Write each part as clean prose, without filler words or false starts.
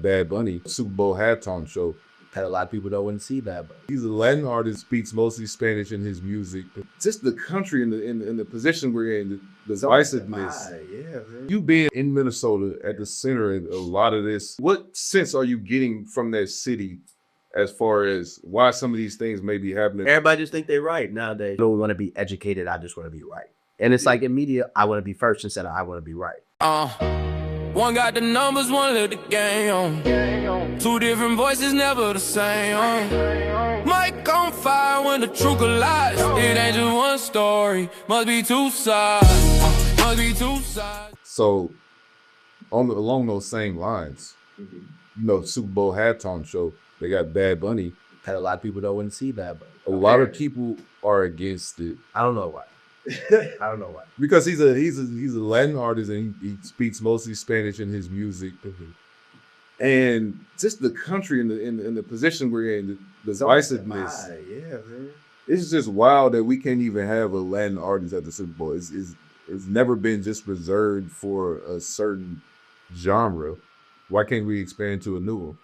got Bad Bunny, Super Bowl halftime show. That a lot of people don't want to see that, but He's a Latin artist, speaks mostly Spanish in his music. Just the country and the position we're in, the divisiveness. Yeah, man. You being in Minnesota at the center of a lot of this, what sense are you getting from that city as far as why some of these things may be happening? Everybody just think they're right nowadays. I don't want to be educated. I just want to be right. And it's like in media, I want to be first instead of I want to be right. One got the numbers, one let the game on. Two different voices, never the same. Mic on fire when the truth collides. It ain't just one story, must be two sides. Must be two sides. So, along those same lines, you know, Super Bowl halftime show, they got Bad Bunny. That a lot of people don't want to see that, but A lot of people are against it. I don't know why. I don't know why. Because he's a Latin artist and he speaks mostly Spanish in his music. And just the country and the position we're in, the divisiveness. Yeah, man. It's just wild that we can't even have a Latin artist at the Super Bowl. It's never been just reserved for a certain genre. Why can't we expand to a new one?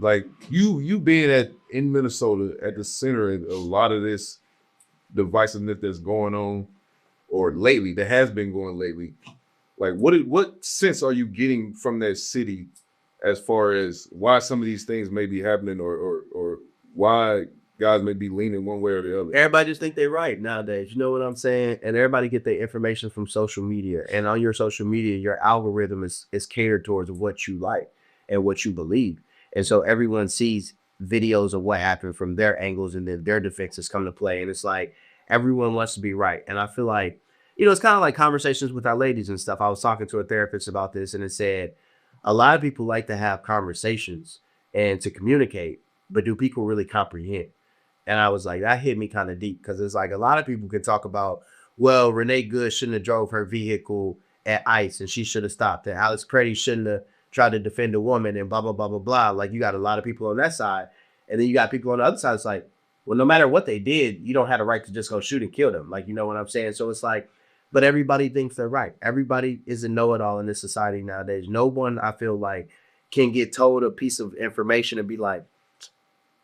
Like you being in Minnesota at the center of a lot of this divisiveness that's going on, or lately, that has been going lately. Like what sense are you getting from that city as far as why some of these things may be happening, or why guys may be leaning one way or the other? Everybody just think they're right nowadays. You know what I'm saying? And everybody get their information from social media. And on your social media, your algorithm is catered towards what you like and what you believe. And so everyone sees videos of what happened from their angles, and then their defenses come to play. And it's like everyone wants to be right. And I feel like, you know, it's kind of like conversations with our ladies and stuff. I was talking to a therapist about this, and it said a lot of people like to have conversations and to communicate, but do people really comprehend? And I was like, that hit me kind of deep, because it's like a lot of people can talk about, well, Renee Good shouldn't have drove her vehicle at ICE and she should have stopped, and Alex Preddy shouldn't have tried to defend a woman, and blah, blah, blah, blah, blah. Like, you got a lot of people on that side. And then you got people on the other side. It's like, well, no matter what they did, you don't have the right to just go shoot and kill them. Like, you know what I'm saying? So it's like, but everybody thinks they're right. Everybody is a know-it-all in this society nowadays. No one, I feel like, can get told a piece of information and be like,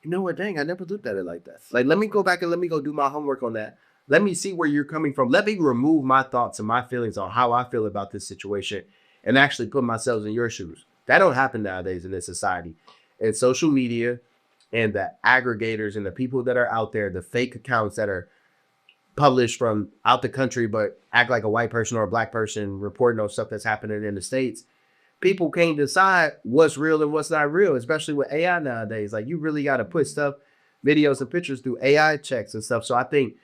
you know what, dang, I never looked at it like that. Like, let me go back and let me go do my homework on that. Let me see where you're coming from. Let me remove my thoughts and my feelings on how I feel about this situation and actually put myself in your shoes. That don't happen nowadays in this society. And social media and the aggregators and the people that are out there, the fake accounts that are published from out the country but act like a white person or a black person reporting on stuff that's happening in the States. People can't decide what's real and what's not real, especially with AI nowadays. Like, you really got to put stuff, videos and pictures through AI checks and stuff. So I think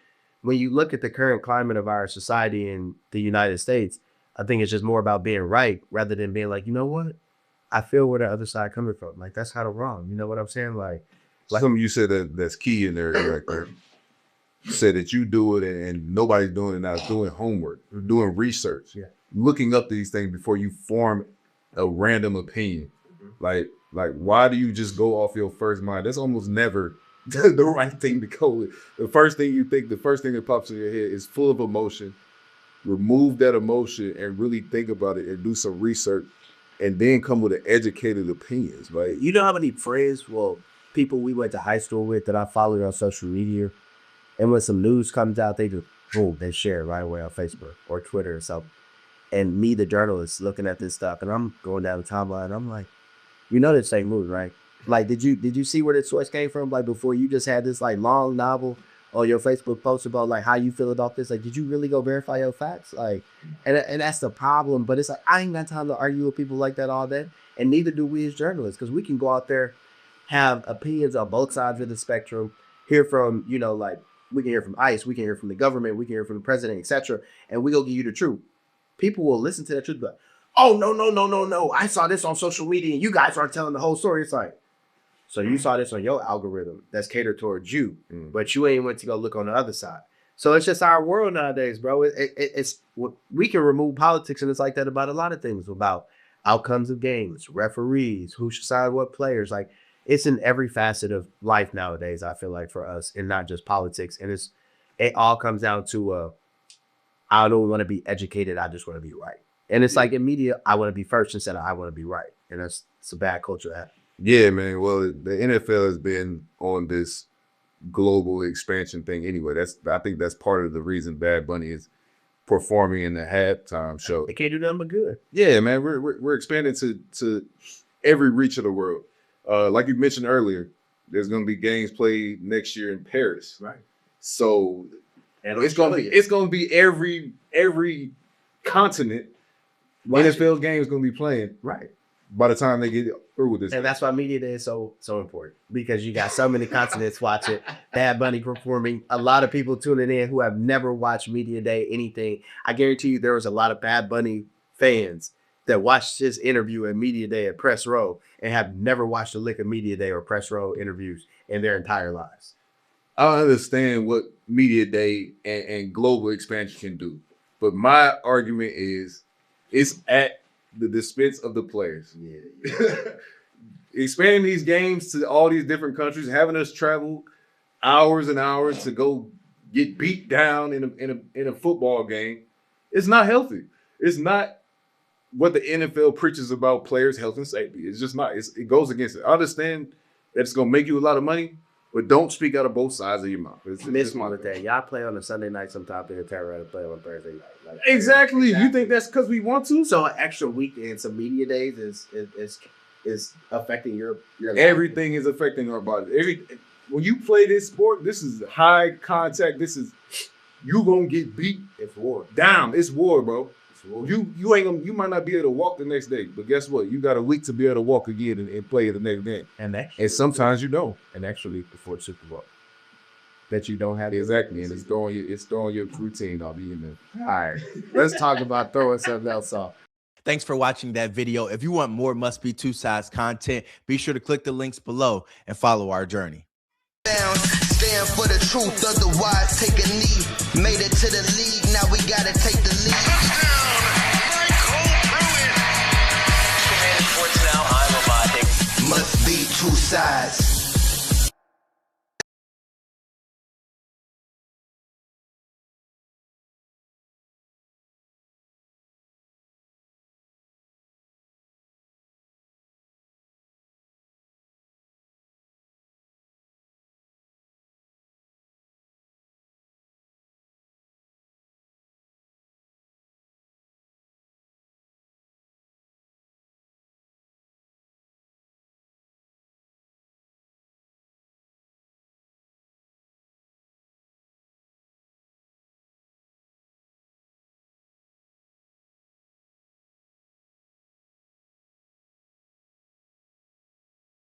when you look at the current climate of our society in the United States, I think it's just more about being right rather than being like, you know what? I feel where the other side coming from. Like, that's kind of wrong. You know what I'm saying? Like Some of you said that's key in there. Right? Said that you do it and nobody's doing it now. Doing homework, doing research, looking up these things before you form a random opinion. Like why do you just go off your first mind? That's almost never the right thing to go with. The first thing you think, the first thing that pops in your head is full of emotion. Remove that emotion and really think about it and do some research, and then come with an educated opinions. Like, you know how many friends, people we went to high school with that I followed on social media, and when some news comes out, they just boom, they share it right away on Facebook or Twitter or something. And me, the journalist, looking at this stuff, and I'm going down the timeline, and I'm like, you know, this ain't moving, right? Like, did you see where the source came from? Like, before you just had this like long novel on your Facebook post about like how you feel about this. Like, did you really go verify your facts? Like, and that's the problem. But it's like, I ain't got time to argue with people like that all day. And neither do we as journalists, because we can go out there, have opinions on both sides of the spectrum, hear from, you know, like, we can hear from ICE, we can hear from the government, we can hear from the president, etc. And we go give you the truth. People will listen to that truth, but oh, no. I saw this on social media and you guys aren't telling the whole story. It's like, so you saw this on your algorithm that's catered towards you, but you ain't went to go look on the other side. So it's just our world nowadays, bro. It's we can remove politics, and it's like that about a lot of things, about outcomes of games, referees, who should sign what players. Like, it's in every facet of life nowadays, I feel like, for us, and not just politics. And it all comes down to I don't want to be educated. I just want to be right. And it's like in media, I want to be first instead of I want to be right. and it's a bad culture to have. Yeah, man. Well, the NFL has been on this global expansion thing anyway. I think that's part of the reason Bad Bunny is performing in the halftime show. They can't do nothing but good. Yeah, man. We're expanding to every reach of the world. Like you mentioned earlier, there's going to be games played next year in Paris. Right. So And it's going to be every continent. Watch NFL games going to be playing right. by the time they get through with this. And that's why media day is so important, because you got so many continents watching Bad Bunny performing. A lot of people tuning in who have never watched media day, anything. I guarantee you there was a lot of Bad Bunny fans that watched his interview at media day at Press Row and have never watched a lick of media day or Press Row interviews in their entire lives. I understand what media day and global expansion can do, but my argument is it's at the dispense of the players. Yeah. Expanding these games to all these different countries, having us travel hours and hours to go get beat down in a football game, it's not healthy. It's not what the NFL preaches about players' health and safety. It's just not. It goes against it. I understand that it's going to make you a lot of money, but don't speak out of both sides of your mouth. Miss Day. Y'all play on a Sunday night sometime, then Terra play on Thursday night. Like, exactly. You think that's because we want to? So an extra week and some media days is affecting your life. Everything is affecting our body. When you play this sport, this is high contact. This is you gonna get beat. It's war. Down. It's war, bro. It's war. You might not be able to walk the next day, but guess what? You got a week to be able to walk again and play the next game. And sometimes you don't. And actually before the Super Bowl, that you don't have exactly, and it's throwing your routine off. All right, let's talk about throwing something else off. Thanks for watching that video. If you want more Must Be Two Sides content, be sure to click the links below and follow our journey. Stand for the truth, otherwise take a knee. Made it to the league, now we gotta take the lead. Must be two sides.